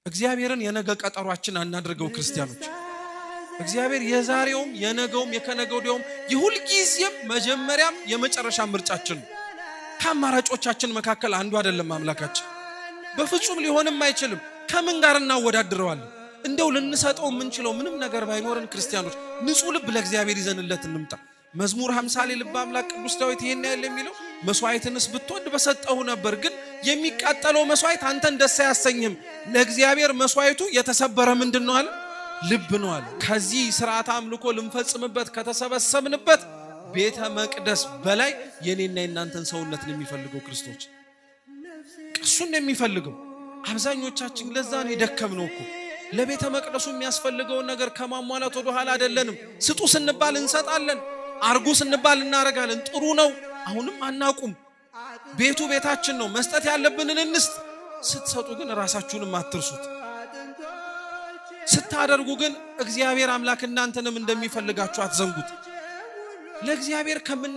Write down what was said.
እግዚአብሔርን የነገ ቀጠሯችን አናድርገው ክርስቲያኖች። እግዚአብሔር የዛሬውም የነገውም የከነገውዲያውም የሁል ጊዜም መጀመሪያም የመጨረሻ ምርጫችን ነው። ከአማራጮቻችን መካከል አንዱ አይደለም አምላካችን። በፍጹም ሊሆንም አይችልም። ከምን ጋር እናወዳድረዋለን? እንደው ልንሰጠው የምንችለው ምንም ነገር ባይኖርን ክርስቲያኖች ንጹህ ልብ ለእግዚአብሔር ይዘንለት እንምጣ። መዝሙር 50 ላይ ልበ አምላክ ቅዱስ ዳዊት ይሄን ያለ የሚለው መስዋዕትንስ ብትወድ በሰጠው ነበር፣ ግን የሚቃጠለው መስዋዕት አንተን ደስ አያሰኝም። ለእግዚአብሔር መስዋዕቱ የተሰበረ ምንድነው አለ? ልብ ነው አለ። ከዚህ ሥርዓተ አምልኮ ልንፈጽምበት ከተሰበሰብንበት ቤተ መቅደስ በላይ የኔና የናንተን ሰውነት ነው የሚፈልገው ክርስቶስ። እሱን ነው የሚፈልገው። አብዛኞቻችን ለዛ ነው የደከምነው እኮ። ለቤተ መቅደሱ የሚያስፈልገውን ነገር ከማሟላት ወደ ኋላ አይደለንም። ስጡ ስንባል እንሰጣለን፣ አርጉ ስንባል እናረጋለን። ጥሩ ነው፣ አሁንም አናቁም። ቤቱ ቤታችን ነው፣ መስጠት ያለብንን እንስጥ። ስትሰጡ ግን ራሳችሁንም አትርሱት። ስታደርጉ ግን እግዚአብሔር አምላክ እናንተንም እንደሚፈልጋችሁ አትዘንጉት። ለእግዚአብሔር